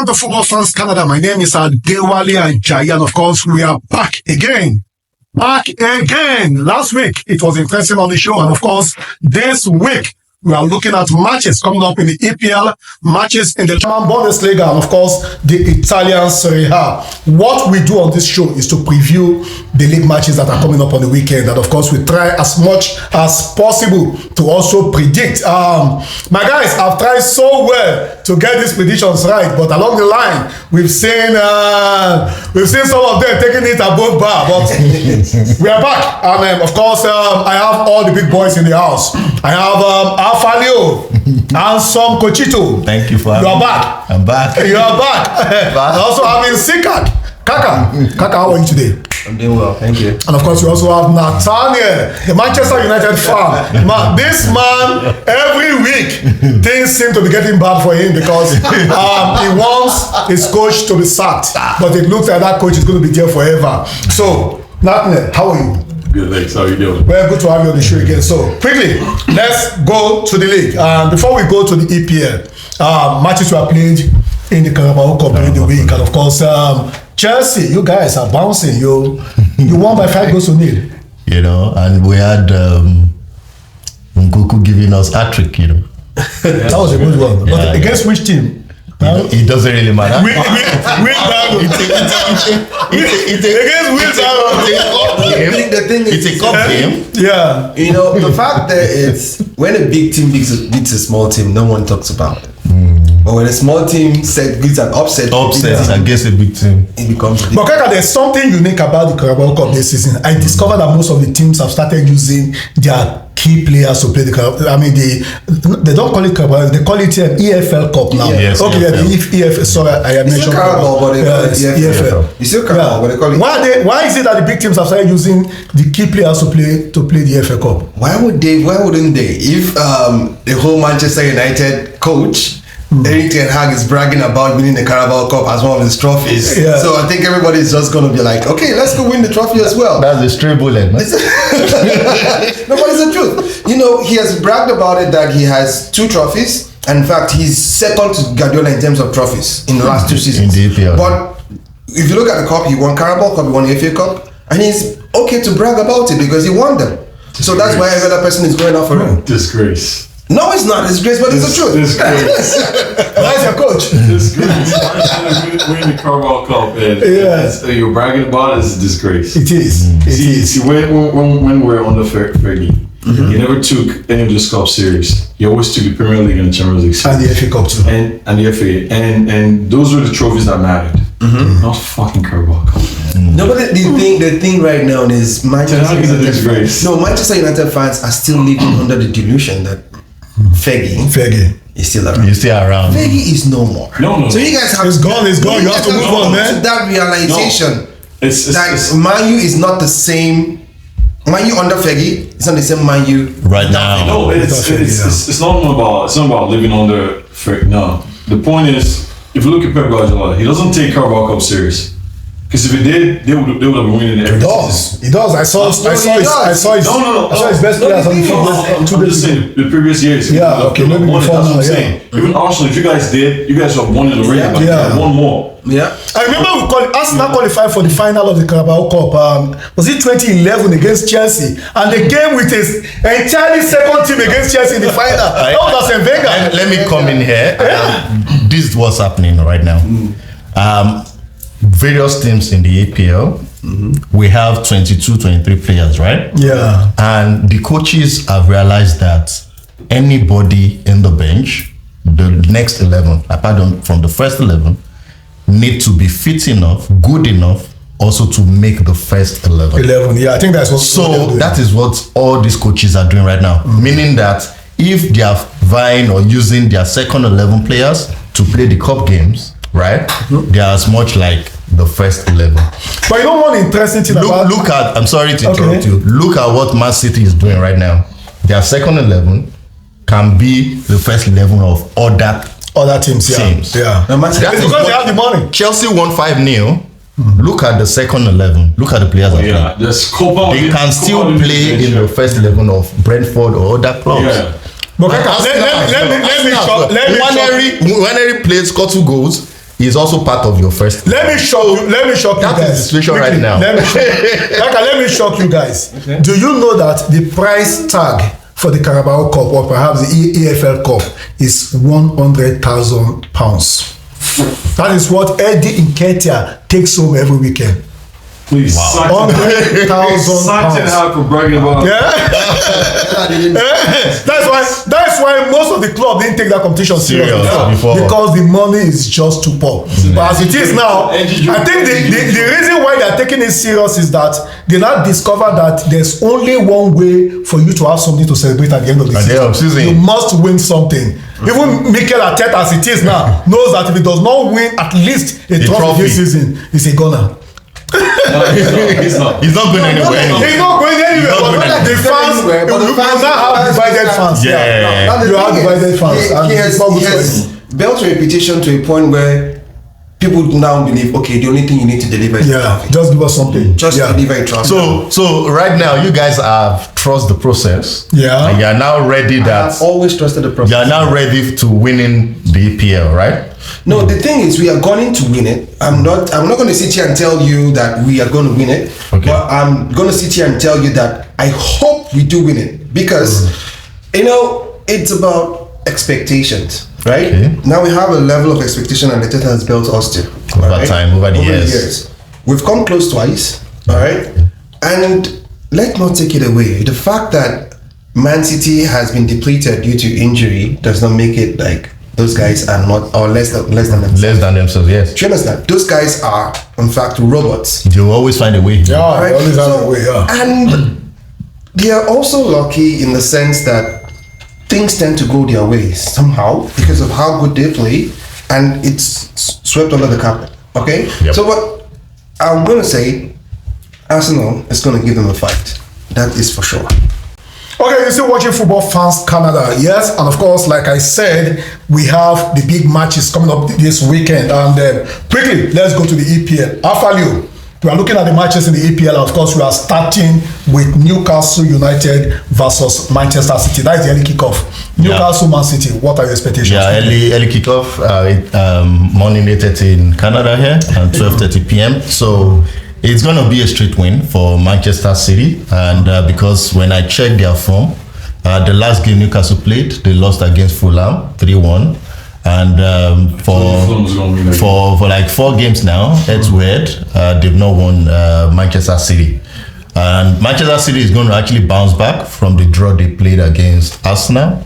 Welcome to Football Fans Canada. My name is Adewale Ajayi, and of course, we are back again. Last week, it was interesting on the show, and of course, this week, we are looking at matches coming up in the EPL, matches in the German Bundesliga, and of course, the Italian Serie A. What we do on this show is to preview the league matches that are coming up on the weekend, and of course, we try as much as possible to also predict. My guys, I've tried so well to get these predictions right, but along the line, we've seen some of them taking it above bar, but we are back. And of course, I have all the big boys in the house. I have Alfalio and some Cochito. Thank you for having me. You are back. I'm back. You are back. I also having Sikak. Kaka, how are you today? I'm doing well, thank you. And of course, we also have Nathaniel, the Manchester United fan. Man, this man, every week, things seem to be getting bad for him because he wants his coach to be sacked. But it looks like that coach is going to be there forever. So, Nathaniel, how are you? Good, thanks. How are you doing? Well, good to have you on the show again. So, quickly, let's go to the league. Before we go to the EPL, matches were played in the Carabao Cup during the week. And of course, Chelsea, you guys are bouncing. You won by 5-0. You know, and we had Nkuku giving us a hat-trick, you know. That was a good one. But against which team? It doesn't really matter. It's a cup game. Yeah. You know, the fact that it's when a big team beats a small team, no one talks about it. But when a small team gets an upset against a big team, it becomes big. But Kaka, there's something unique about the Carabao Cup this season. I discovered that most of the teams have started using their key players to play the Carabao. I mean, they don't call it Carabao, they call it an EFL Cup now. Yes, okay, EFL. Yeah, EFL. Sorry, I have mentioned Carabao, but they call it EFL. You still Carabao, but they call it. Why is it that the big teams have started using the key players to play the EFL Cup? Why wouldn't they? If the whole Manchester United coach Erik ten Hag is bragging about winning the Carabao Cup as one of his trophies. Yeah. So I think everybody is just going to be like, okay, let's go win the trophy as well. That's a stray bullet. No, but it's the truth. You know, he has bragged about it that he has 2 trophies. And in fact, he's second to Guardiola in terms of trophies in the last 2 seasons. In the EPL. But if you look at the cup, he won Carabao Cup, he won the FA Cup. And he's okay to brag about it because he won them. So that's why every other person is going out for him. Disgrace. No, it's not disgrace, but it's the truth. Disgrace. Why is your coach? Disgrace. Winning the Carabao Cup and you're bragging about it is a disgrace. It is. See, when we're on the Fergie, he never took any of this cup serious. He always took the Premier League and the Champions League serious. And the FA Cup too. And the FA. And those were the trophies that mattered. Not fucking Carabao Cup. No, but the thing right now is Manchester United fans are still living under the delusion that Fergie is still around. He's still around. Fergie is no more. No. So you guys have It's gone. You have to move on, man. To that realization that Man U is not the same. Man U under Fergie, it's not the same Man U right now. No, it's not about living under Fergie. No, the point is, if you look at Pep Guardiola, he doesn't take Carabao Cup serious. Because if he did, they would have been winning every season. He does. I saw his best players on the field 2 days ago. The previous years. Yeah, okay, maybe before now, Even Arsenal, if you guys have won it already, one more. Yeah. I remember Arsenal qualified for the final of the Carabao Cup. Was it 2011 against Chelsea? And they came with his entirely second team against Chelsea in the final. That was Arsene Wenger. Let me come in here. This is what's happening right now. Various teams in the EPL, we have 22, 23 players, right? Yeah. And the coaches have realized that anybody in the bench, the next 11, apart from the first 11, need to be fit enough, good enough, also to make the first 11. 11, yeah, I think that's what. So that is what all these coaches are doing right now. Meaning that if they are vying or using their second 11 players to play the cup games, right? They are as much like the first 11. But you know one interesting thing look at, I'm sorry to interrupt you. Look at what Man City is doing right now. Their second 11 can be the first 11 of other teams. Yeah. Because they have the money. Chelsea won 5-0. Look at the second 11. Look at the players. They can still play in the first 11 of Brentford or other clubs. But let me when Henry plays, score 2 goals, is also part of your first. Let me shock you. Let me shock you That guys. is the situation Quickly, right now. Let me shock you guys. Okay. Do you know that the price tag for the Carabao Cup or perhaps the EFL Cup is £100,000? That is what Eddie Nketiah takes home every weekend. Please, sack Ten £100,000. Hag for bragging about. Yeah. That's why most of the club didn't take that competition serious before. because the money is just too poor. But as it is now, I think the reason why they're taking it serious is that they now discover that there's only one way for you to have something to celebrate at the end of the season. You must win something. Even Mikel Arteta, as it is now, knows that if he does not win at least a trophy this season, he's a goner. He's not. He's not going anywhere. He's not going anywhere. But the fans, you now have divided fans. Yeah. You have divided fans. He has built a reputation to a point where people now believe, okay, the only thing you need to deliver is trophy. Just give us something. Just deliver a trophy. So right now, you guys have trust the process. Yeah. And you are now ready I've always trusted the process. You are now ready to winning the EPL, right? No, the thing is, we are going to win it. I'm not going to sit here and tell you that we are going to win it. Okay. But I'm going to sit here and tell you that I hope we do win it because, it's about expectations, right? Okay. Now we have a level of expectation and the Teta has built us to. Over time, over the years. We've come close twice, all right? And let's not take it away. The fact that Man City has been depleted due to injury does not make it like those guys are not, or less than themselves. Less than themselves, yes. Do you understand? Those guys are, in fact, robots. They will always find a way. Yeah, Right? they always have a way, yeah. And they are also lucky in the sense that things tend to go their way somehow because of how good they play, and it's swept under the carpet. Okay? Yep. So what I'm going to say, Arsenal is going to give them a fight. That is for sure. Okay, you're still watching Football Fans Canada, yes, and of course, like I said, we have the big matches coming up this weekend, and quickly, let's go to the EPL. Afalio, we are looking at the matches in the EPL, and of course, we are starting with Newcastle United versus Manchester City. That is the early kickoff. Newcastle, Man City, what are your expectations? Yeah, early kickoff, morning 8:30 in Canada here, and 12:30 p.m. So it's going to be a straight win for Manchester City, and because when I checked their form, the last game Newcastle played, they lost against Fulham 3-1, and for like 4 games now, head-to-head, they've not won Manchester City. And Manchester City is going to actually bounce back from the draw they played against Arsenal,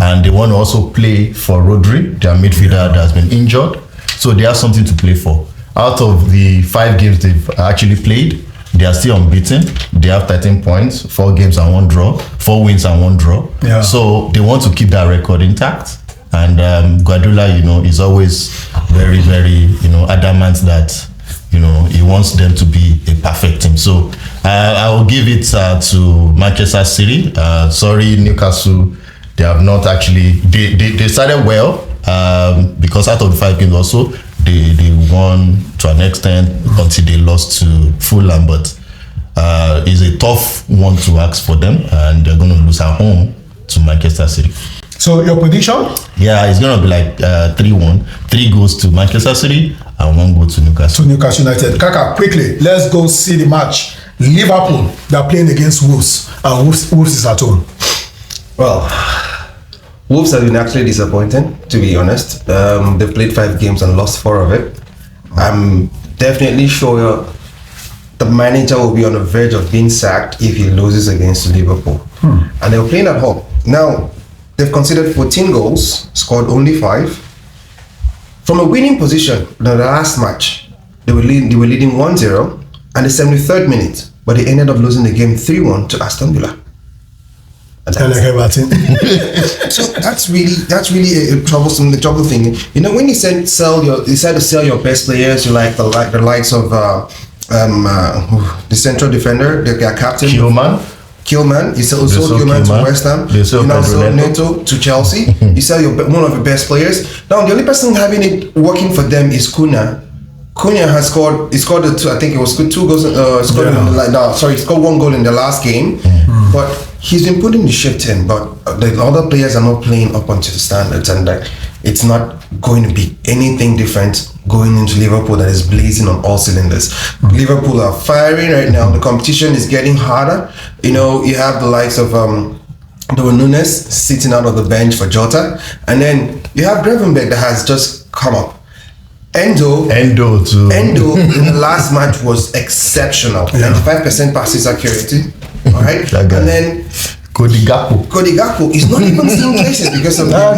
and they want to also play for Rodri, their midfielder that has been injured, so they have something to play for. Out of the 5 games they've actually played, they are still unbeaten. They have 13 points, 4 games and 1 draw, 4 wins and 1 draw. Yeah. So they want to keep that record intact. And Guardiola, is always very, very, adamant that, he wants them to be a perfect team. So I will give it to Manchester City. Sorry, Newcastle, they have not actually, they started well because out of the 5 games also, they won to an extent until they lost to Fulham, but it's a tough one to ask for them, and they're going to lose at home to Manchester City. So your prediction? Yeah, it's going to be like 3-1. 3 goals to Manchester City and 1 goal to Newcastle. To Newcastle United. Kaka, quickly, let's go see the match. Liverpool, they're playing against Wolves, and Wolves is at home. Well, Wolves have been actually disappointing, to be honest. They've played 5 games and lost 4 of it. I'm definitely sure the manager will be on the verge of being sacked if he loses against Liverpool. And they're playing at home. Now, they've conceded 14 goals, scored only 5. From a winning position, in the last match, they were leading 1-0 and the 73rd minute, but they ended up losing the game 3-1 to Aston Villa. So that's really a troublesome thing. When you decide to sell your best players, you like the likes of the central defender, their captain Kilman. You sold Kilman to West Ham. You now sold Neto to Chelsea. You sell one of your best players. Now the only person having it working for them is Cunha. Cunha has scored. He scored I think it was 2 goals. He scored 1 goal in the last game. But he's been putting the shift in. But the other players are not playing up onto the standards, and it's not going to be anything different going into Liverpool that is blazing on all cylinders. Liverpool are firing right now. The competition is getting harder. You know, you have the likes of Darwin Núñez sitting out on the bench for Jota, and then you have Gravenberch that has just come up. Endo too. Endo in the last match was exceptional. 95% passes accuracy. All right, and then Cody Gakpo is not even seeing places because of that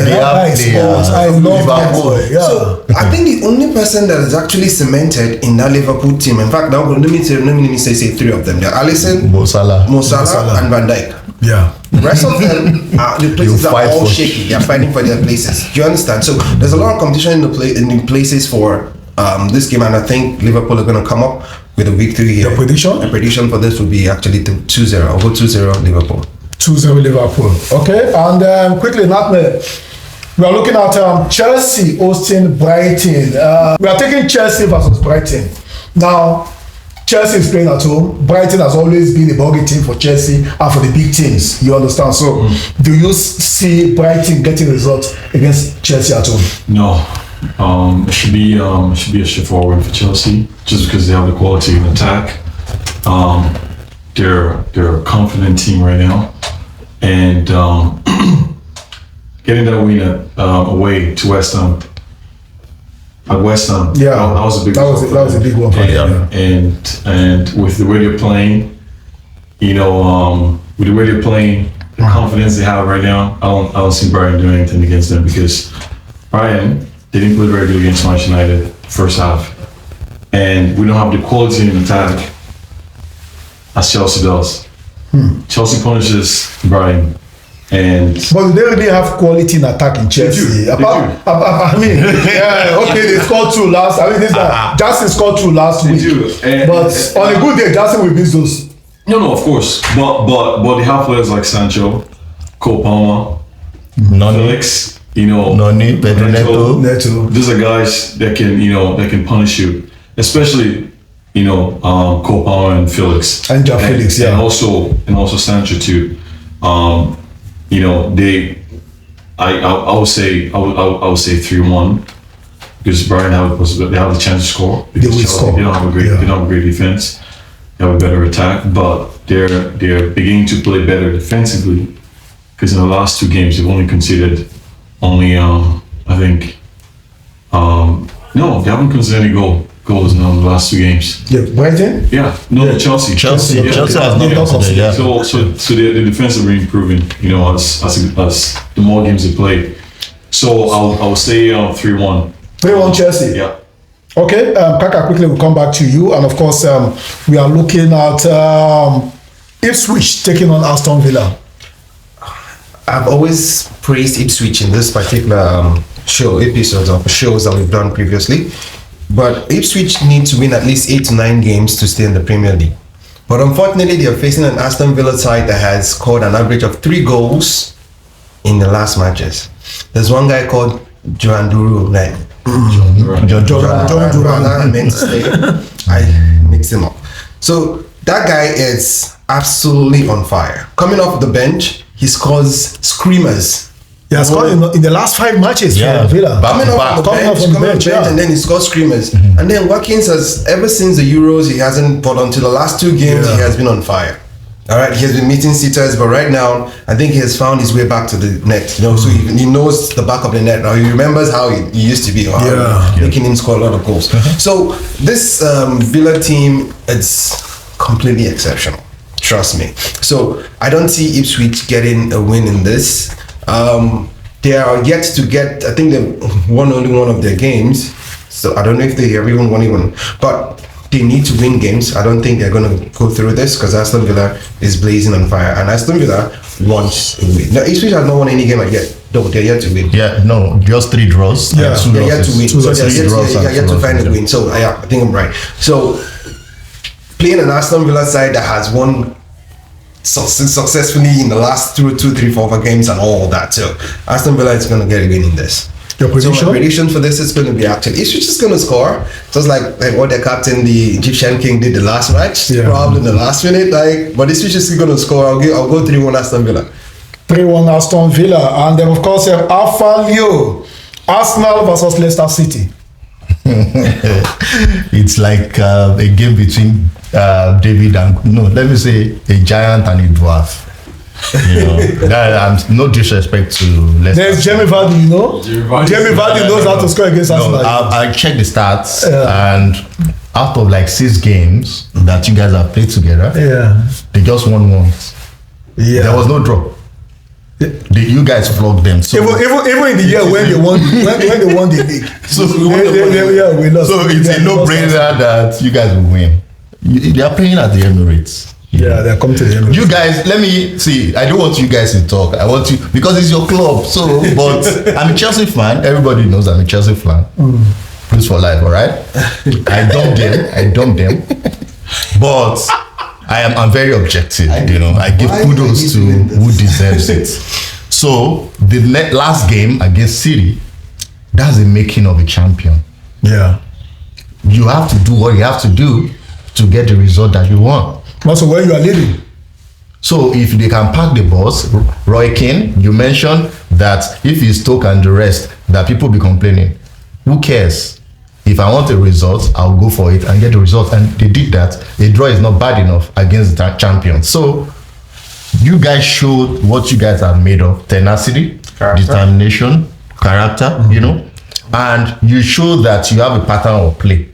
guy sports. I love that boy. Yeah. So I think the only person that is actually cemented in that Liverpool team, in fact, now let me say three of them. They're Alisson, Mo Salah, and Van Dijk. Yeah. The rest of them, the places are all shaky. They're fighting for their places. Do you understand? So there's a lot of competition in the places for this game, and I think Liverpool are going to come up with a victory here. Your prediction? The prediction for this would be actually 2-0. I'll go 2-0 Liverpool. 2-0 Liverpool. Okay, and quickly, Natme, we are looking at Chelsea hosting Brighton. We are taking Chelsea versus Brighton. Now, Chelsea is playing at home. Brighton has always been a bogey team for Chelsea and for the big teams. You understand? So, do you see Brighton getting results against Chelsea at home? No. It should be a straightforward win for Chelsea, just because they have the quality in attack. They're a confident team right now, and getting that win away to West Ham. At West Ham, yeah, that was a big. That was a big one for them. And with the way they're playing, you know, with the way they're playing, the confidence they have right now, I don't see Brighton doing anything against them, because Brighton, they didn't play very good against Manchester United first half, and we don't have the quality in attack as Chelsea does. Chelsea punishes Brighton. But they really have quality in attack in Chelsea. They do. I mean, yeah, okay, they scored 2 last. I mean, this Jackson scored 2 last week. But on a good day, Jackson will miss those. No, of course. But they have players like Sancho, Cole Palmer, Felix, you know, Noni, Pedro Neto. These are guys that can punish you, especially, you know, Cole Palmer and Felix. And Felix, yeah. And also Sancho too. You know, I would say 3-1, because Brighton they have the chance to score. They will score. They don't have a great defense. They have a better attack, but they're beginning to play better defensively, because in the last 2 games they've only conceded I think no, they haven't conceded any goals in the last 2 games. Yeah, Brighton? Yeah, no, Chelsea. Chelsea has not conceded. Yeah. So the defense are improving, you know, as the more games they play. So I will say 3-1. 3-1 Chelsea. Yeah. Okay, Kaka, quickly we'll come back to you, and of course we are looking at Ipswich taking on Aston Villa. I've always praised Ipswich in this particular episodes of shows that we've done previously. But Ipswich need to win at least 8 to 9 games to stay in the Premier League. But unfortunately, they are facing an Aston Villa side that has scored an average of 3 goals in the last matches. There's one guy called Joan Duru. John Duran. I meant to say. I mixed him up. So that guy is absolutely on fire. Coming off the bench, he scores screamers. He has scored in the last 5 matches for Villa. Coming off the bench, and then he scores screamers. And then Watkins has, ever since the Euros, he hasn't, but until the last 2 games, he has been on fire. All right, he has been meeting sitters, but right now, I think he has found his way back to the net. You know, so he knows the back of the net now. He remembers how he used to be, making him score a lot of goals. So this Villa team, it's completely exceptional. Trust me. So I don't see Ipswich getting a win in this. They are yet to get, I think they've won only one of their games. So I don't know if they have even won one, but they need to win games. I don't think they're going to go through this, because Aston Villa is blazing on fire, and Aston Villa wants to win. Now, Ipswich has not won any game yet. No, they're yet to win. Yeah, no, just 3 draws. Yeah, they're yet to win. So they're yet to find a win. So I think I'm right. So playing an Aston Villa side that has won successfully in the last 2, 3, 4 games and all that. So Aston Villa is going to get a win in this. Your prediction? So my prediction for this is going to be actually Ipswich is going to score, just like what their captain, the Egyptian King, did the last match. Probably in the last minute. But Ipswich is going to score. I'll go 3-1 Aston Villa. 3-1 Aston Villa, and then of course Alpha Leo. Arsenal versus Leicester City. It's like a game between David and let me say a giant and a dwarf. You know, that no disrespect to Leicester. There's Jamie Vardy, you know. Jamie Vardy knows how to score against Arsenal. I checked the stats, and out of like 6 games that you guys have played together, they just won once. Yeah, there was no draw. You guys flogged them. So even in the year when they won the league, so we lost. So it's a no-brainer that you guys will win. They are playing at the Emirates. Yeah, they're coming to the Emirates. You guys, let me see. I don't want you guys to talk. I want you because it's your club. So, but I'm a Chelsea fan. Everybody knows I'm a Chelsea fan. Plus for life, all right. I dump them. But I'm very objective. You know, I give kudos to who deserves it. So the last game against City, that's the making of a champion. Yeah, you have to do what you have to do to get the result that you want. Also, where you are leading. So if they can pack the bus, Roy Keane, you mentioned that if he's Stoke and the rest, that people be complaining. Who cares? If I want a result, I'll go for it and get the result. And they did that. A draw is not bad enough against the champion. So you guys showed what you guys are made of: tenacity, determination, character, you know, and you show that you have a pattern of play.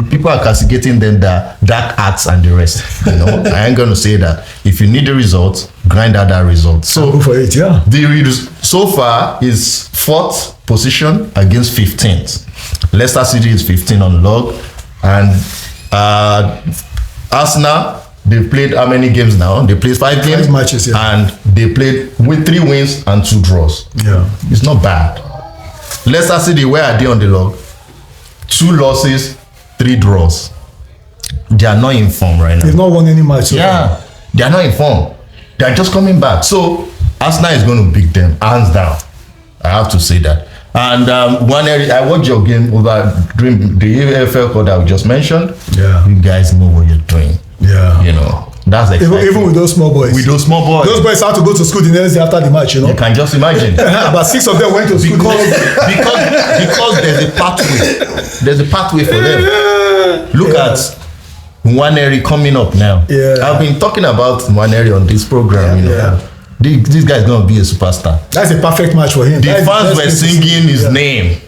People are castigating them the dark arts and the rest. You know, I ain't gonna say that. If you need the result, grind out that result. So go for it, yeah. So far is 4th position against 15th. Leicester City is 15 on log, and Arsenal, they've played how many games now? They played 5 games, matches, yeah. And they played with 3 wins and 2 draws. Yeah, it's not bad. Leicester City, where are they on the log? 2 losses, 3 draws. They are not in form right now. They've not won any match. Yeah, they are not in form. They are just coming back. So Arsenal is going to beat them hands down. I have to say that. And one area, I watched your game over during the EPL call that we just mentioned. Yeah, you guys know what you're doing. Yeah, you know that's exciting. Even with those small boys. Those boys have to go to school the next day after the match. You know, you can just imagine. About 6 of them went to school because there's a pathway. There's a pathway for them. Look at Nwaneri coming up now. Yeah, I've been talking about Nwaneri on this program. You know. Yeah. This guy's gonna be a superstar. That's a perfect match for him. The fans were singing his name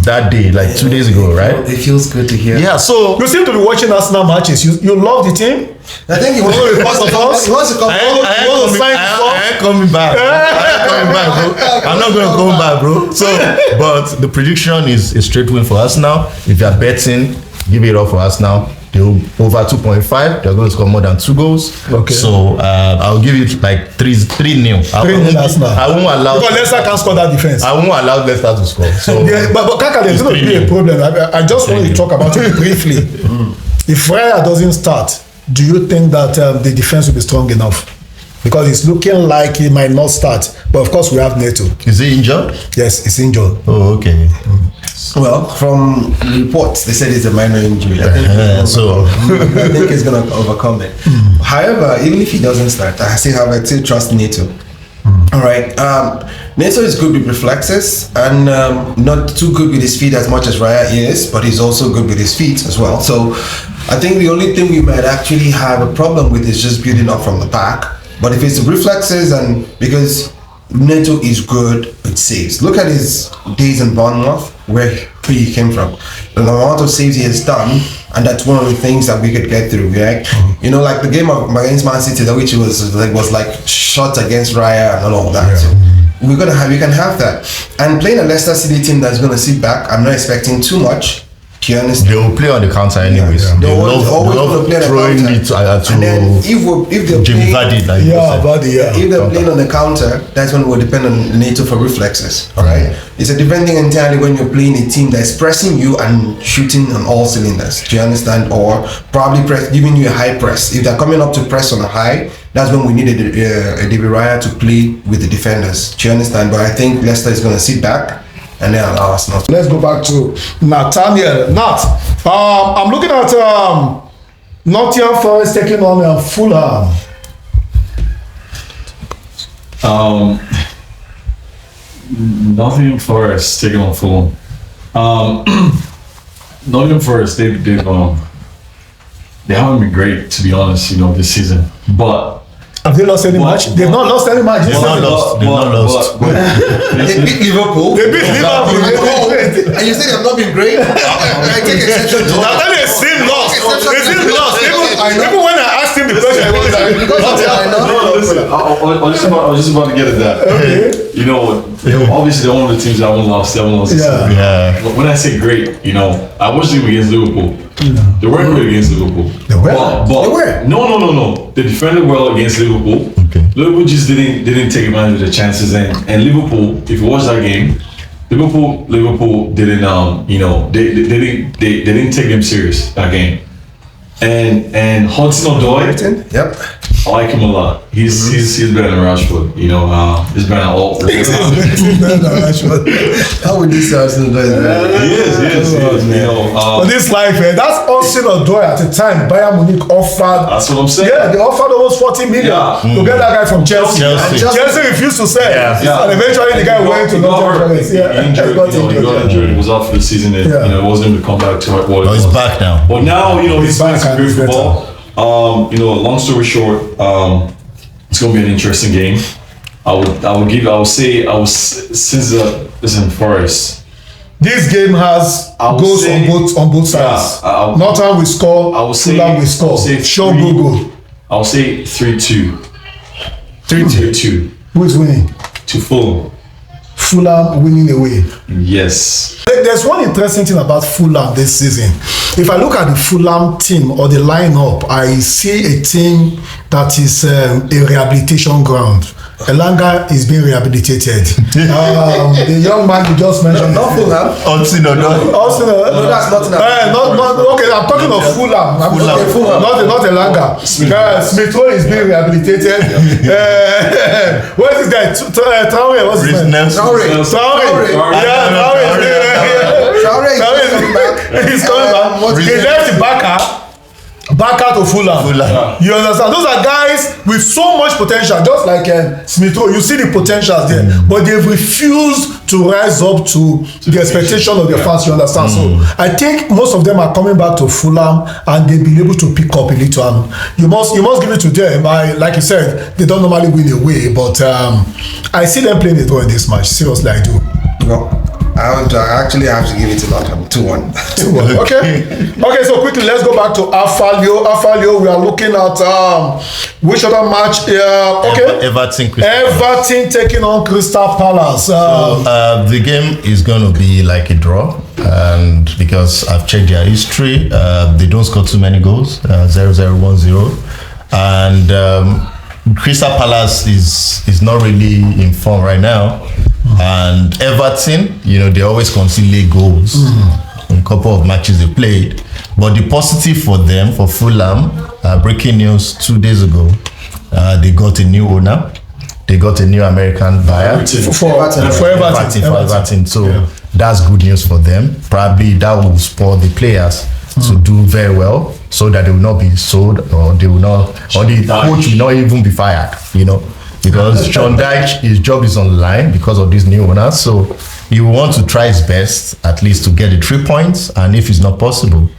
that day, like 2 days ago, right? It feels good to hear. Yeah, so you seem to be watching Arsenal matches. You love the team. I think he wants to come. I ain't coming back. I'm not gonna come back, bro. So, but the prediction is a straight win for Arsenal. If you're betting, give it up for Arsenal. They'll over 2.5. They're going to score more than 2 goals. Okay. So I'll give it like 3-0. I won't allow. Because Leicester can't score that defense. I won't allow Leicester to score. So yeah, but Kaka, there's going to be a problem. I just want to talk about it briefly. If Raya doesn't start, do you think that the defense will be strong enough? Because it's looking like he might not start. But of course, we have Neto. Is he injured? Yes, he's injured. Oh, okay. Well, from reports, they said it's a minor injury. I think he's going to overcome it. However, even if he doesn't start, I still trust Neto. All right. Neto is good with reflexes and not too good with his feet as much as Raya is, but he's also good with his feet as well. So I think the only thing we might actually have a problem with is just building up from the back. But if it's reflexes, and because Neto is good with saves, look at his days in Bournemouth, where he came from, the amount of saves he has done, and that's one of the things that we could get through, right? You know, like the game against Man City, which was like shots against Raya and all that. Yeah. So we can have that, and playing a Leicester City team that's going to sit back, I'm not expecting too much. Do you understand? They will play on the counter anyways. Yeah. They love throwing it to and then if they're Jimmy Vardy, like if they're playing on the counter, that's when we'll depend on Neto for reflexes. All right, it's a different thing entirely when you're playing a team that's pressing you and shooting on all cylinders. Do you understand? Or probably giving you a high press. If they're coming up to press on a high, that's when we needed a David Raya to play with the defenders. Do you understand? But I think Leicester is going to sit back and then allow us not. Let's go back to Nathaniel. Nat, I'm looking at Nottingham Forest taking on Fulham. Nottingham Forest taking on Fulham. Nottingham Forest, they haven't been great, to be honest, this season. But have they lost any match? They've not lost any match. They've not lost. They beat Liverpool. They beat Liverpool. And you say they've not been great? I take exception to Now they seem lost. They seem lost. Even when I asked him the question, I was like, listen, I was just about to get at that. Okay. Obviously they're one of the teams that haven't lost. They haven't lost this season. Yeah. But when I say great, I watched them against Liverpool. They weren't great against Liverpool. They were? But They were? No. They defended well against Liverpool. Okay. Liverpool just didn't take advantage of the chances, and Liverpool, if you watch that game, Liverpool didn't they didn't take them serious that game. And Hudson-Odoi, Yep. I like him a lot. He's better than Rashford. He's better than all. How would this Arsenal do that? He is. but this life, that's Hudson-Odoi at the time. Bayern Munich offered. That's what I'm saying. Yeah, they offered almost 40 million to get that guy from Chelsea. Chelsea refused to sell. Yeah. And eventually the guy went to Nottingham Forest. He got injured. He was out for the season. And, it wasn't able to come back to what it was. He's back now. But now, he's back playing some and great he's football. Long story short, it's gonna be an interesting game. Listen, Forest. This game has goals on both sides. Nottingham will score. Fulham will score. Show Google. I'll say 3-2. 3-2. Who is winning? To Fulham. Fulham winning away. Yes. There's one interesting thing about Fulham this season. If I look at the Fulham team or the lineup, I see a team that is a rehabilitation ground. Elanga is being rehabilitated. The young man you just mentioned. Not Fulham. No, that's Nottingham. Okay, I'm talking of Fulham. Not Elanga. Smith Rowe is being rehabilitated. Where is this guy? Traore. What's his name? Traore. Traore is coming back. He's coming back. He left the back to Fulham. You understand? Those are guys with so much potential, just like Smith Rowe. You see the potentials there, but they've refused to rise up to the expectation of their fans. You understand? So I think most of them are coming back to Fulham, and they've been able to pick up a little. And you must give it to them. Like you said, they don't normally win away, but I see them playing it well in this match. Seriously, I do. No. I actually have to give it to Nottingham 2-1. 2-1. Okay. So quickly, let's go back to Afalio. We are looking at which other match? Everton taking on Crystal Palace. The game is going to be like a draw, and because I've checked their history, they don't score too many goals. 0-0, 1-0, and Crystal Palace is not really in form right now. And Everton, they always concede late goals in a couple of matches they played. But the positive for them, for Fulham, breaking news 2 days ago, they got a new owner. They got a new American buyer for Everton. So that's good news for them. Probably that will spur the players to do very well, so that they will not be sold, or the coach will not even be fired. Because Sean Dyche, his job is on the line because of this new owner. So he will want to try his best, at least to get the 3 points. And if it's not possible,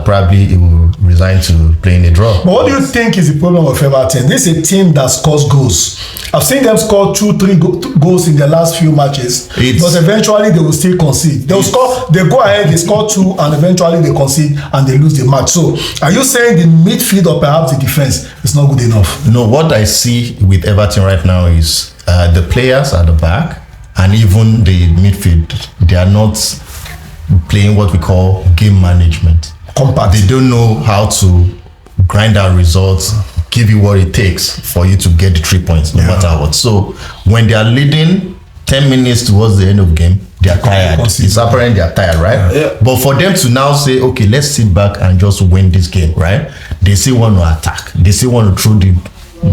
probably he will resign to playing a draw. But what do you think is the problem of Everton? This is a team that scores goals. I've seen them score 2-3 goals in the last few matches, but eventually they will still concede. They will score, they go ahead, they score 2, and eventually they concede and they lose the match. So are you saying the midfield or perhaps the defense is not good enough? No, what I see with Everton right now is the players at the back and even the midfield, they are not playing what we call game management. Compact. They don't know how to grind out results, give you what it takes for you to get the 3 points, no matter what. So when they are leading 10 minutes towards the end of the game, they are tired. It's apparent they are tired, right? Yeah. But for them to now say, okay, let's sit back and just win this game, right? They still want to attack. They still want to throw the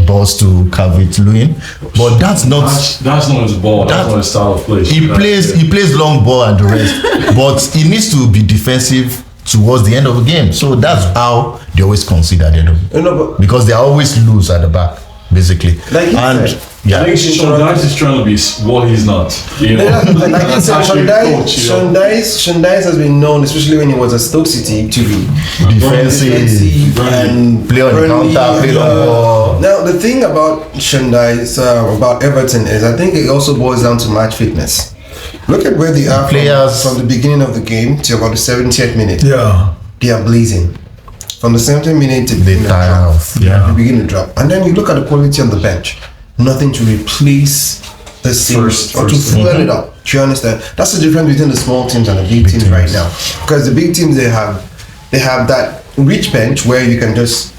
balls to Calvert-Lewin, but that's not his ball. That's not his style of play. He plays long ball and the rest, but he needs to be defensive towards the end of the game. So that's how they always consider the end of it. Because they always lose at the back. basically. Like you And said. yeah, I think Sean Dice is trying to be what he's not. You know, Like you said, Actually coach, you know. Sean Dice has been known, especially when he was at Stoke City, to be defensive, and play on the Burnley, counter, play on the ball. Now the thing about Sean Dice, about Everton, is I think it also boils down to match fitness. Look at where they are Players- from the beginning of the game to about the 70th minute. Yeah. They are blazing. From the 70th minute to They tire off. Yeah. they begin to drop. And then you look at the quality on the bench. Nothing to replace the First or to thing. fuel it up. Do you understand? That's the difference between the small teams and the big teams right now. Because the big teams they have that rich bench where you can just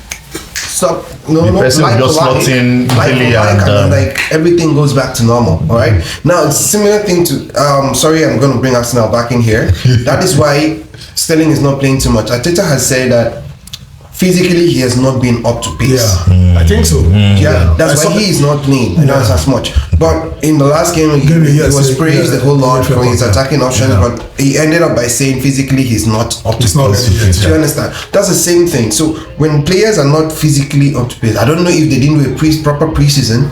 stop. No, The no, person will just slot in easily and, then, like everything goes back to normal. All right. Now it's a similar thing to. Sorry, I'm going to bring Arsenal back in here. That is why Sterling is not playing too much. Arteta has said that physically he has not been up to pace. Yeah. I think so. Yeah, that's I why saw- he is not playing as much. But in the last game, he Yes, was praised yeah, a whole lot for his yeah. attacking options, but he ended up by saying physically he's not up to He's not pace. ready yet, Do you understand? That's the same thing. So when players are not physically up to pace, I don't know if they didn't do a proper preseason,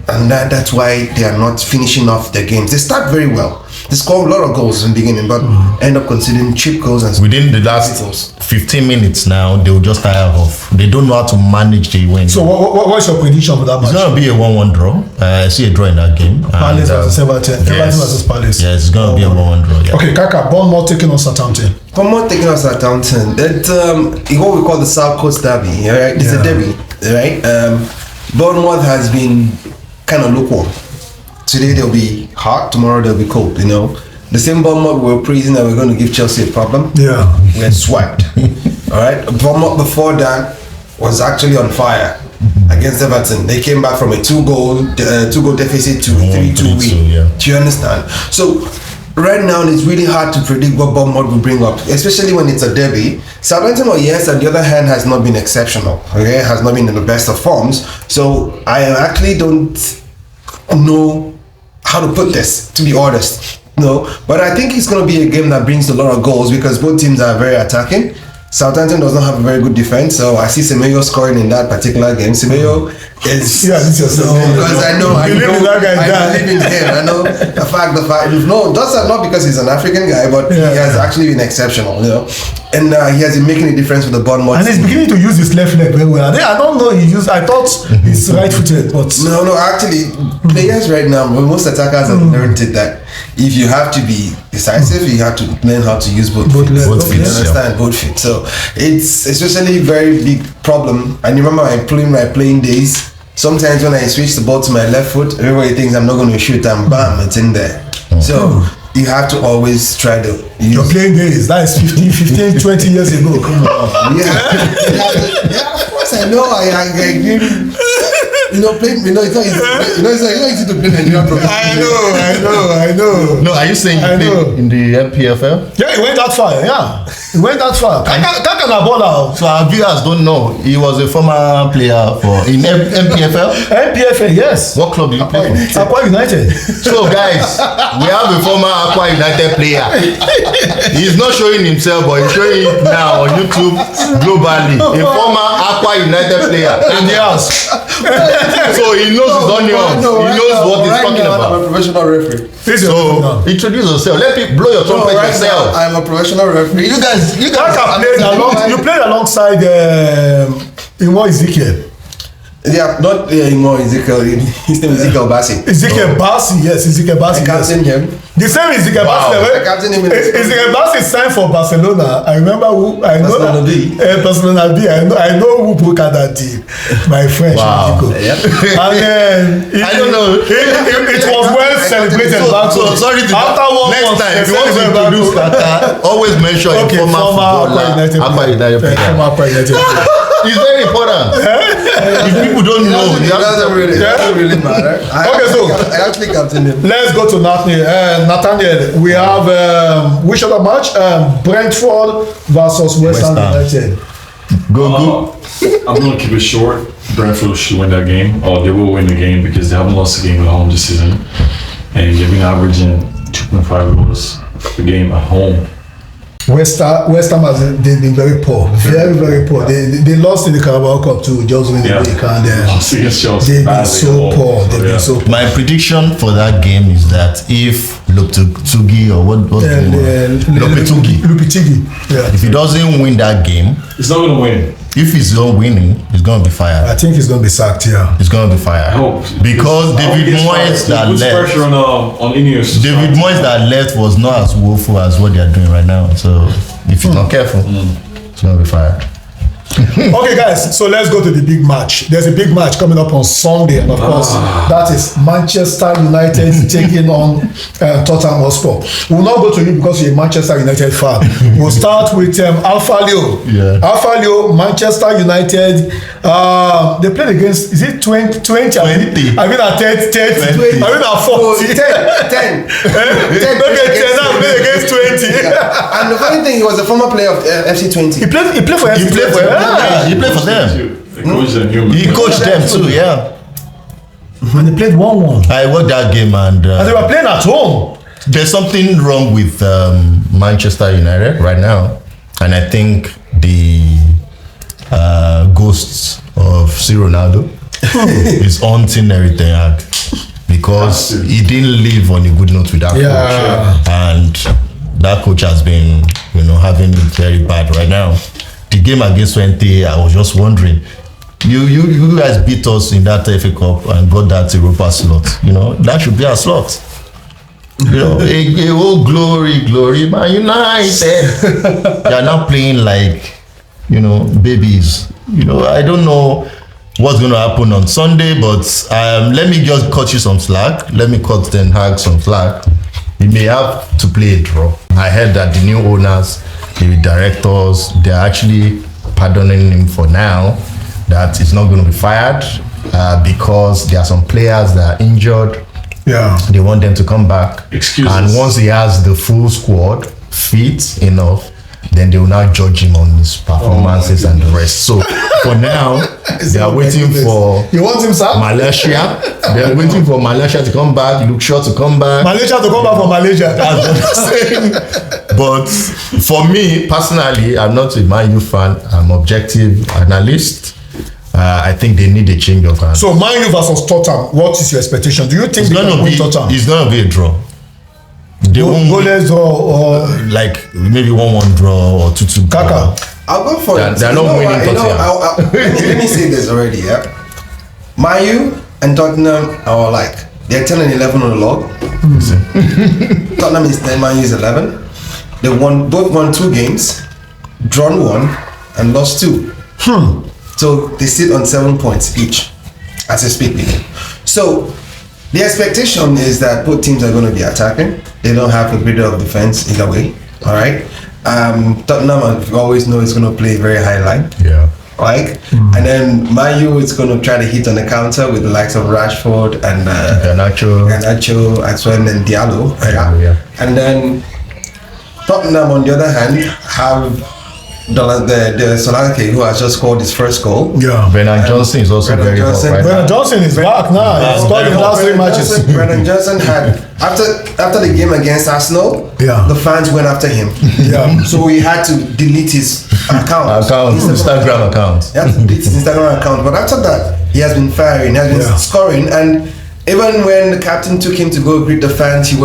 and that's why they are not finishing off their games. They start very well. They score a lot of goals in the beginning, but end up conceding cheap goals and Within the last 15 minutes now, they will just tire off. They don't know how to manage the win. So what's your prediction for that It's match? going to be a 1-1 draw. I see a draw in that game. Palace And, versus Everton. Everton yes. versus Palace. Yes, it's going to be a 1-1 draw. Yeah. Okay, Kaka, Bournemouth taking on Southampton. Someone taking us at Downton. That what we call the South Coast Derby. All right, it's a Yeah. derby, right? Bournemouth has been kind of lukewarm. Today they'll be hot. Tomorrow they'll be cold. You know, the same Bournemouth we were praising that we're going to give Chelsea a problem. Yeah. We're swept. All right, Bournemouth before that was actually on fire against Everton. They came back from a two-goal deficit to a 3-2 win. Yeah. Do you understand? So right now it's really hard to predict what Bournemouth will bring up, especially when it's a derby. Southampton, yes, on the other hand, has not been exceptional. Okay, has not been in the best of forms. So I actually don't know how to put this, to be honest. No, but I think it's going to be a game that brings a lot of goals because both teams are very attacking. Southampton does not have a very good defense, so I see Semenyo scoring in that particular game. Semenyo is this is yourself. because I You believe in that guy, I believe in him. I know the fact. No, that's not because he's an African guy, but he has actually been exceptional, you know, and he has been making a difference with the Bournemouth. And he's beginning to use his left leg very well. I don't know. I thought he's right-footed, but No, actually, players right now, most attackers have learned it that if you have to be decisive, you have to learn how to use both feet. legs, both feet, You understand? Both feet. So it's especially a very big problem. And you remember my playing days. Sometimes when I switch the ball to my left foot, everybody thinks I'm not going to shoot, and bam, it's in there. So you have to always try to your use. playing days, that is 15, 20 years ago. Come on. Yeah, of course I know. Play. It's not easy. It's not easy to play Nigerian professional. I know. No, are you saying you I know. played in the MPFL? Yeah, it went that far. Yeah, it went that far. Kaka na baller. So our viewers don't know. He was a former player in MPFL. MPFA, yes. What club did you play for? Aqua United. So guys, we have a former Aqua United player. He's not showing himself, but he's showing it now on YouTube globally. A former Aqua United player In the house. So he knows his onions. He knows what he's talking I'm about. a professional referee. So introduce yourself. Let people blow your trumpet Right yourself. now, I'm a professional referee. You guys. Kaka you played alongside Imo Ezekiel. Yeah, not anymore Ezekiel. His name is Ezekiel Bassi. Ezekiel Bassi, yes, Ezekiel Bassi. I captain him. The same Ezekiel Bassi. I captain him in the Ezekiel Bassi signed for Barcelona. I remember who. I know Barcelona B. Barcelona B. I know who broke at that team. My French. Wow. And then I don't know. It was well celebrated. So sorry to after one next month, time if you want to introduce Kaka, always mention a former footballer. Aqua United player. Former Aqua United player. It's very important. If people don't know, It doesn't really matter. Okay, so I actually captain him. let's go to Nathaniel. We have which other match? Brentford versus West Ham United. go. I'm going to keep it short. Brentford should win that game. Or they will win the game because they haven't lost a game at home this season. And they've been averaging 2.5 goals per game at home. West Ham has they've been very poor, very poor. They lost in the Carabao Cup to just win the league, and they've been so poor. They've been so poor. My prediction for that game is that if Lopetegui or Lopetegui, if he doesn't win that game, he's not going to win. If he's not winning, he's going to be fired. I think he's going to be sacked. Yeah, he's going to be fired. I hope because David Moyes that left. Pressure on Ineos. David Moyes that left was not as woeful as what they are doing right now. So if he's not careful, he's going to be fired. Okay, guys, so let's go to the big match. There's a big match coming up on Sunday, and of course, that is Manchester United taking on Tottenham Hotspur. We'll not go to you because you're a Manchester United fan. We'll start with Alpha Leo. Yeah. Alpha Leo, Manchester United. They played against, is it 20? 20. I mean at 30. I mean at 40. 10. Okay, 10 now played against 20. Yeah. And the funny thing, he was a former player of FC20. He played for FC20. He played for them. He coached them too, yeah. And they played 1-1. I watched that game and they were playing at home. There's something wrong with Manchester United right now, and I think the ghosts of C. Ronaldo is haunting everything because he didn't live on a good note with that coach, and that coach has been, having it very bad right now. The game against 20, I was just wondering, you guys beat us in that FA Cup and got that Europa slot. That should be a slot. A whole glory, Man United. They are now playing like, babies. I don't know what's going to happen on Sunday, but let me just cut you some slack. Let me cut Ten Hag some slack. We may have to play a draw. I heard that the new owners, the directors, they're actually pardoning him for now, that he's not going to be fired because there are some players that are injured. Yeah, they want them to come back. And once he has the full squad fit enough, then they will now judge him on his performances and the rest. So for now, they are waiting for Malaysia. They are waiting for Malaysia to come back, Luke Shaw to come back. Malaysia to come back from Malaysia. That's what I'm saying. But for me, personally, I'm not a Man U fan. I'm an objective analyst. I think they need a change of hands. So Man U versus Tottenham, what is your expectation? Do you think they can win Tottenham? It's going to be a draw. They won't goalless draw or like maybe 1-1 draw or 2-2. Kaka. I'll go for it. They're not winning Tottenham. Let me say this already. Yeah, Man U and Tottenham are like they're 10 and 11 on the log. Tottenham is 10, Man U is 11. They both won 2 games, drawn 1, and lost 2. So they sit on 7 points each as I speak. So the expectation is that both teams are going to be attacking. They don't have a bit of defense either way. All right. Tottenham, you always know, is going to play very high line. Yeah. Right. And then Man U is going to try to hit on the counter with the likes of Rashford and Garnacho as well, and Diallo. Right? Yeah. And then Tottenham, on the other hand, have the Solanke, who has just scored his first goal. Yeah. Brennan Johnson is also very hot right now. Brennan Johnson is back now. He's scored in the last 3 matches. Brennan Johnson had after the game against Arsenal, the fans went after him. Yeah. So we had to delete his account. Instagram account. Yeah, delete his Instagram account. But after that, he has been firing, he has been scoring, and even when the captain took him to go greet the fans, he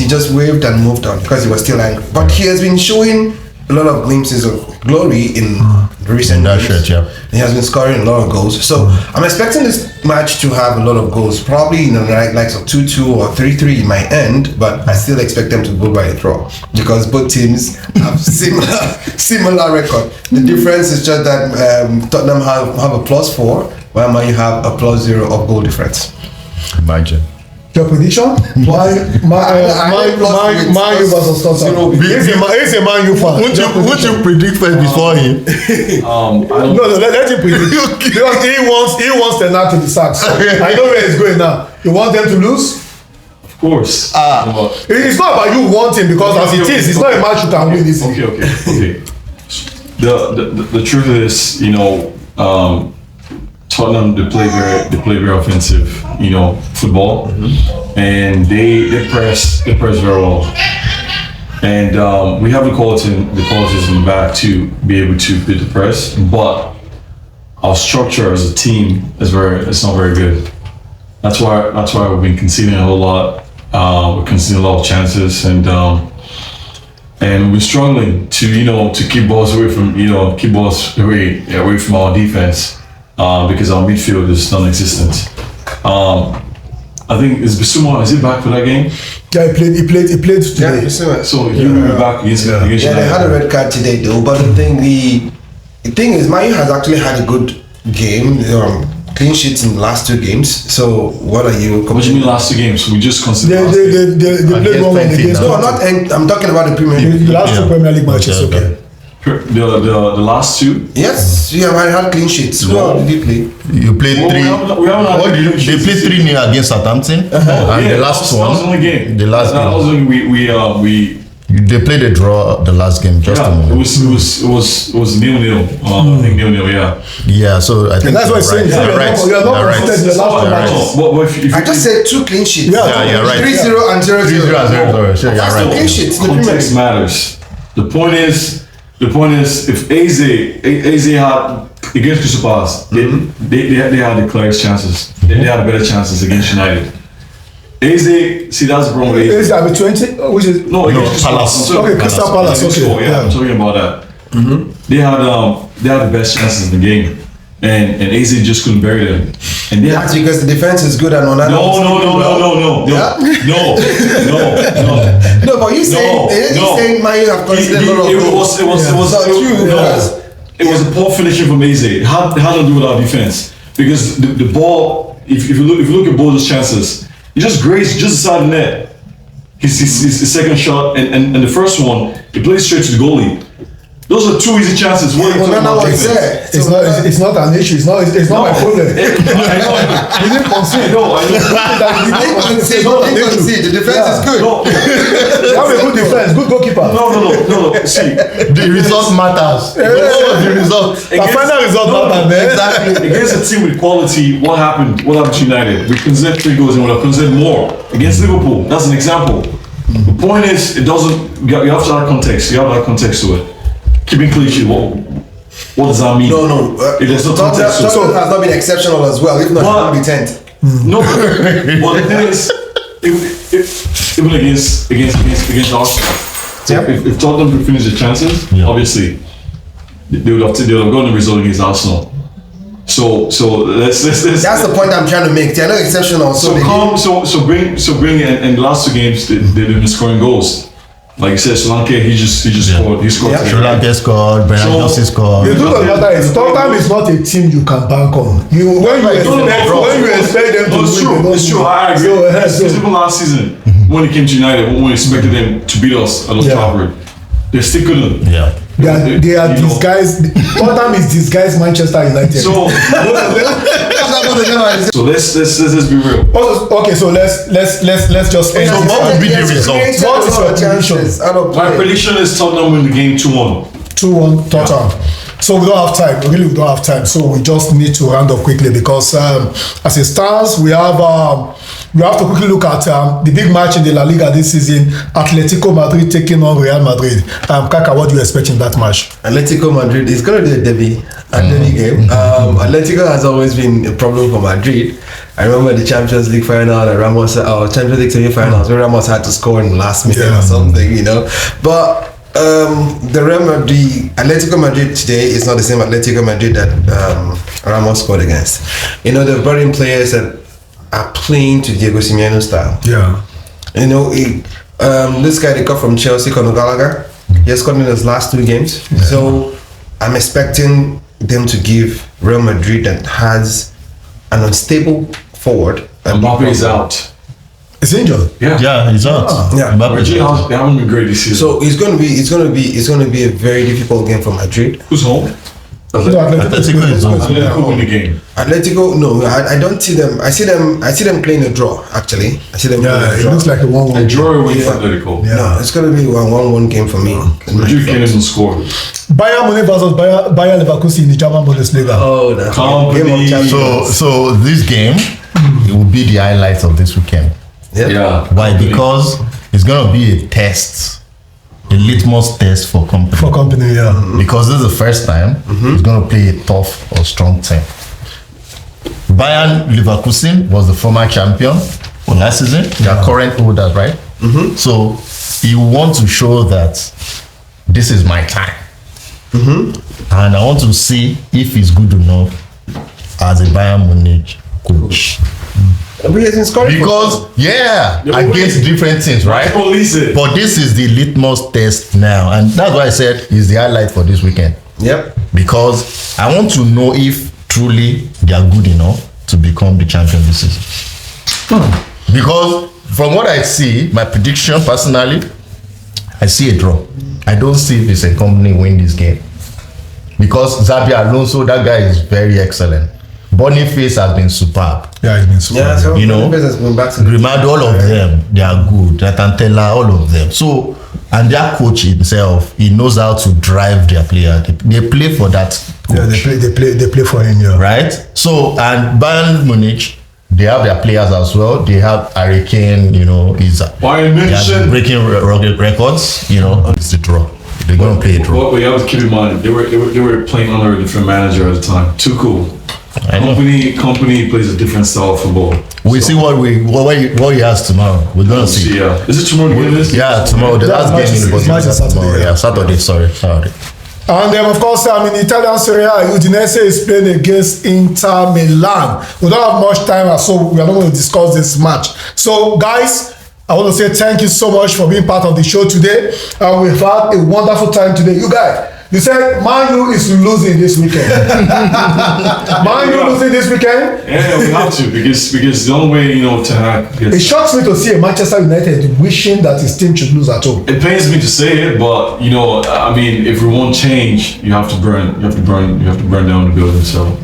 just waved and moved on because he was still angry. But he has been showing a lot of glimpses of glory in recent games. He has been scoring a lot of goals. So I'm expecting this match to have a lot of goals. Probably in the likes of 2-2 or 3-3 it might end, but I still expect them to go by a draw because both teams have similar record. The difference is just that Tottenham have a +4, while Man U have a +0 of goal difference. Imagine. Your prediction? Man U versus Tottenham. He's a Man U fan. Won't you predict first before him? No, let him predict. Because he wants Ten Hag to be sacked. I know where he's going now. You want them to lose? Of course. It's not about you wanting because as it is, it's not a match you can win this. Okay. The truth is, Tottenham, they play very offensive, football, and they press very well. And we have the qualities in the back to be able to beat the press, but our structure as a team it's not very good. That's why we've been conceding a whole lot. We're conceding a lot of chances, and we're struggling to keep balls away from away from our defense because our midfield is non-existent. I think is Bissouma, is he back for that game? Yeah, he played today. Yeah, So he will be back against they had a red card today though. But the thing is, Man U has actually had a good game. Clean sheets in the last 2 games. So what are you? What do you mean last 2 games? We just considered. They played 1-1 against. No, not. I'm talking about the Premier League. The last 2 Premier League matches. Okay. The last 2. Yes, you have had clean sheets. Well, did you play? You played Well, 3. we haven't had What did clean they sheets. played 3-0 against Southampton, and the last that one. was the only game. The last that was game. when we They played a draw the last game. Just a it moment. was 0-0. I think 0-0. Yeah. Yeah, so I think That's what you're I'm saying. You're right. You're not You're right. considered the last 2 You're right. matches. But if I just said 2 clean sheets. Yeah, you're right. 3-0 and 0-0. 3-0. Sure, you're That's the right. clean sheets. The Premier context League. matters. The point is, if Eze had against Crystal Palace, they had the clearest chances. They had better chances against United. Eze, see that's the problem with Eze. Is that 20? Which is No, against Crystal Palace. Palace. okay, Crystal Palace. Okay, Yeah, I'm talking about that. They had the best chances in the game, and Eze just couldn't bury them. And they That's because the defense is good and Onana. No, but you saying Man U have considered a lot of It goals. was Not true. it was a poor finishing from Eze. How to do with our defense? Because the ball, if you look at Bozo's chances, he just grazed just inside the net. His second shot and the first one, he plays straight to the goalie. Those are 2 easy chances. What are you talking Onana about was defense? there. it's not an issue. It's not my problem. I know. He didn't concede. They didn't concede. The defense is good. No, They have a good defense, good goalkeeper. no. See, The result matters. What was the result? The final result matters, man. Exactly. against a team with quality, what happened? What happened to United? We conceded 3 goals and we would have conceded more against Liverpool. That's an example. The point is, it doesn't. You have to add context. You have to add context to it. Keeping clean sheet. What does that mean? No. It is not context. Tottenham has not been exceptional as well. If not, it would be 10th. No, but the thing is, even against Arsenal, if Tottenham could finish the chances, obviously they would have gotten the result against Arsenal. So let's. That's the point I'm trying to make. They're not exceptional. So bring and the last 2 games they've been scoring goals. Like you said, Sri Lanka, he just scored. He scored. Sri Lanka scored, Brennan Johnson scored. The truth of the matter is, Tottenham is not a team you can bank on. When you expect them to win, It's true. I agree. Because even last season, when it came to United, when we expected them to beat us at Old Trafford, they still couldn't. Yeah. They are disguised. Tottenham is disguised Manchester United. So let's be real. Okay, so let's just end. So what would be the result? What is your prediction? My prediction is Tottenham win the game 2-1. 2-1 Tottenham. So we don't have time. We don't have time. So we just need to round up quickly because as it stands, we have to quickly look at the big match in the La Liga this season. Atletico Madrid taking on Real Madrid. Kaka, what do you expect in that match? Atletico Madrid is going to be a derby game. Atletico has always been a problem for Madrid. I remember the Champions League final and Champions League semi-finals where Ramos had to score in the last minute or something, But the Atletico Madrid today is not the same Atletico Madrid that Ramos scored against. They've brought in players that are playing to Diego Simeone style. Yeah. This guy they got from Chelsea, Conor Gallagher, he has scored in his last 2 games. Yeah. So I'm expecting them to give Real Madrid that has an unstable forward. Mbappe is out. It's injured. Yeah, he's out. Yeah. They haven't been great this season. So it's going to be a very difficult game for Madrid. Who's home? Atletico is on. Atletico win the game. Atletico, no, I don't see them. I see them playing a draw. Actually, I see them. Yeah, it looks like a 1-1. A draw win for Atletico. Yeah. No, it's going to be a 1-1 game for me. Madrid can't even score. Bayern Munich versus Bayer Leverkusen in the German Bundesliga. Oh, that's Company. game of champions. So this game, it will be the highlight of this weekend. Yeah. Why? Because it's gonna be a test a litmus test for company. For company, yeah. Because this is the first time he's going to play a tough or strong team. Bayern Leverkusen was the former champion last season. They are current holders, right? So he wants to show that this is my time. And I want to see if he's good enough as a Bayern Munich coach. Because against different teams, right? But this is the litmus test now, and that's why I said is the highlight for this weekend. Yep. Because I want to know if truly they are good enough to become the champion this season. Because from what I see, my prediction personally, I see a draw. I don't see if it's a company win this game. Because Xabi Alonso, that guy is very excellent. Boniface has been superb. Yeah, he's been superb. Yeah, so You know, Boniface has been back to Grimaldo, all of them, they are good. Tantella, all of them. So, and their coach himself, he knows how to drive their player. They play for that coach. Yeah, they play for him, yeah. Right? So, and Bayern Munich, they have their players as well. They have Harry Kane, you know, Bayern Munich breaking records, you know, it's the draw. They're going to play a draw. What we have to keep in mind, they were playing under a different manager at the time. Tuchel. I know. Company plays a different style of football. We see what he has tomorrow. We're going to see. Yeah. Is it tomorrow? Yeah, tomorrow. The last game in the Saturday, tomorrow. Yeah, Saturday. Sorry. And then, of course, in Italian Serie A, Udinese is playing against Inter Milan. We don't have much time, so we are not going to discuss this match. So, guys, I want to say thank you so much for being part of the show today. We've had a wonderful time today. You guys, you said Man U is losing this weekend. Man U losing this weekend? Yeah, we have to because the only way, you know, Ten Hag It shocks me to see a Manchester United wishing that his team should lose at home. It pains me to say it, but you know, I mean, if we want change, you have to burn down the building. So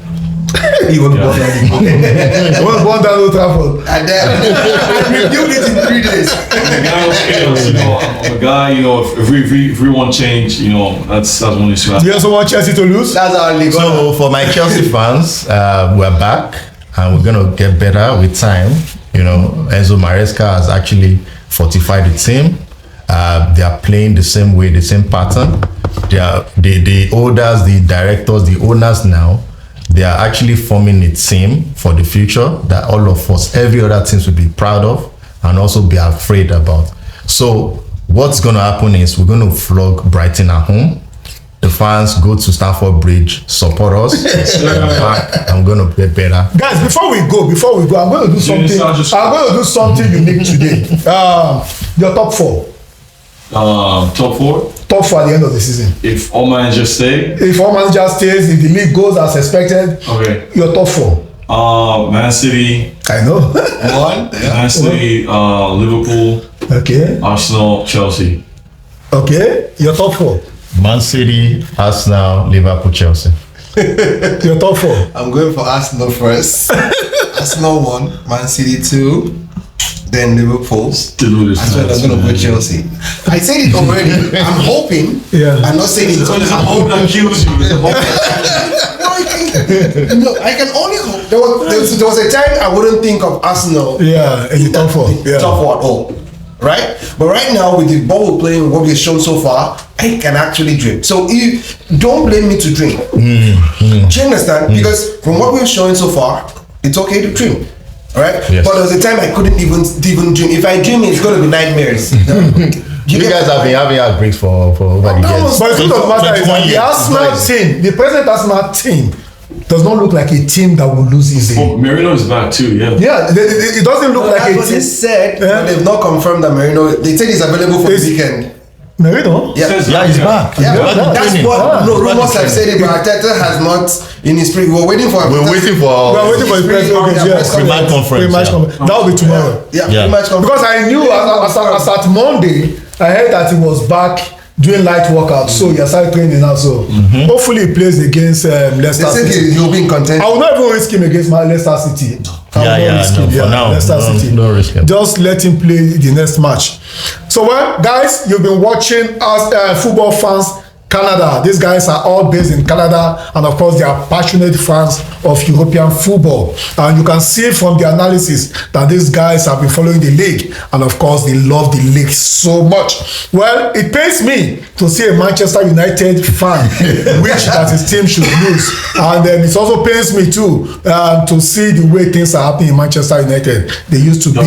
He was born down. He was born down Old Trafford. And then I reviewed it in 3 days. I'm a guy of chaos, you know. I'm a guy, you know. If we want change, you know, that's one issue. Do you also want Chelsea to lose? That's our league. So for my Chelsea fans, we're back and we're gonna get better with time. You know, Enzo Maresca has actually fortified the team. They are playing the same way, the same pattern. They are the holders, the directors, the owners now. They are actually forming a team for the future that all of us, every other teams will be proud of and also be afraid about. So what's going to happen is we're going to flog Brighton at home. The fans go to Stamford Bridge, support us. We're back. I'm going to get better. Guys, before we go, I'm going to do something. I'm going to do something unique today. Your top four. Top four. Top four at the end of the season. If all managers stay. If all managers stays, if the league goes as expected. Okay. Your top four. Man City. I know. One. Man City. Liverpool. Okay. Arsenal. Chelsea. Okay. Your top four. Man City, Arsenal, Liverpool, Chelsea. Your top four. I'm going for Arsenal first. Arsenal 1, Man City 2, then Liverpool. Deluded. As well as going to put Chelsea. I said it already. I'm hoping. Yeah. I'm not saying it. I'm hoping I kills you. No, I can only hope. There was a time I wouldn't think of Arsenal. Yeah, in the top four. Yeah. Top four at all. Right? But right now, with the ball we're playing, what we've shown so far, I can actually dream. So don't blame me to dream. Do you understand? Because from what we've shown so far, it's okay to dream. Right? Yes. But there was a time I couldn't even dream. If I dream, it's going to be nightmares. You guys have been having outbreaks for over the years. But the truth of the matter is that the Arsenal team, the present Arsenal team, does not look like a team that will lose easily. Oh, Merino is back too, yeah. Yeah, it doesn't look like a That's what team. they said, Yeah. but they've not confirmed that Merino. They said he's available for the weekend. Merino? Yeah. Yeah, he's back. Yeah, He's back that's training. what rumors have Training. said it, but Arteta has not in his pre. We're waiting for. We're waiting for. We are waiting for the press conference. Yes. Pre-match conference, Pre-match yeah. conference. That will be tomorrow. Yeah, Yeah. pretty much Because I knew as at Monday, I heard that he was back doing light workout, so he has started training now. So hopefully he plays against Leicester They City. think he'll be in contention. I will not even risk him against my Leicester City. For now, Leicester no, City. no risk him. Just let him play the next match. So, well, guys, you've been watching us football fans Canada. These guys are all based in Canada, and of course, they are passionate fans of European football. And you can see from the analysis that these guys have been following the league, and of course, they love the league so much. Well, it pains me to see a Manchester United fan wish that his team should lose, and then it also pains me too to see the way things are happening in Manchester United. They used to be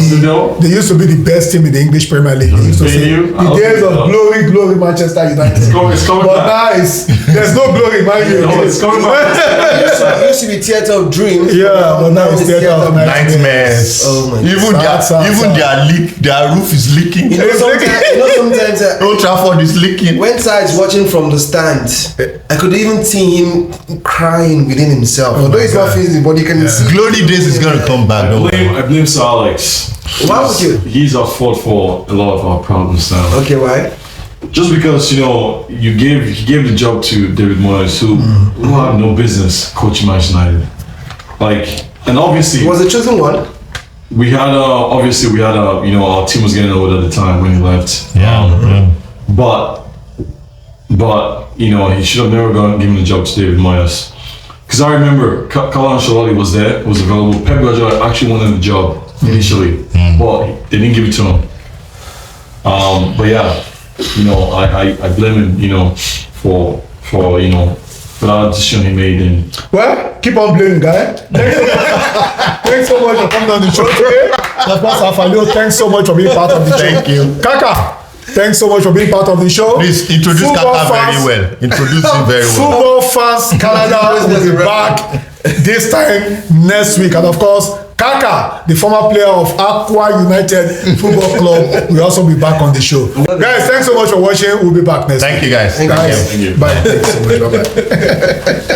the best team in the English Premier League. They used to say the days of glory, Manchester United. It's coming but back. now there's no glory, man. It's coming back. It used to be theater of dreams. Yeah, but now it's theater of nightmares. Oh my God. Even their roof is leaking. Sometimes Old Trafford is leaking. when Side's watching from the stand, I could even see him crying within himself. Although he's not facing, but you can see. Glory days is gonna come back. I blame Sir Alex. Why would you? He's at fault for a lot of our problems now. Okay, why? Just because he gave the job to David Moyes, who had no business coaching Manchester United. And obviously He was the chosen one. we had our team was getting old at the time when he left. But he should have never given the job to David Moyes. Because I remember Carlo Ancelotti was available. Pep Guardiola actually wanted the job initially, but they didn't give it to him. But yeah, I blame him, for that decision he made. And Well, keep on blaming, guy. Thanks so much for coming on the show today. Of course, Afalio, thanks so much for being part of the show. Thank you. Kaka, thanks so much for being part of the show. Please introduce Football Kaka very fans- well. Introduce him very well. Football fans Canada will be back this time next week. And of course, Kaka, the former player of Aqua United Football Club, will also be back on the show. Guys, thanks so much for watching. We'll be back next week. Thank you guys. Guys, Thank you. bye. Thanks so much. Bye-bye.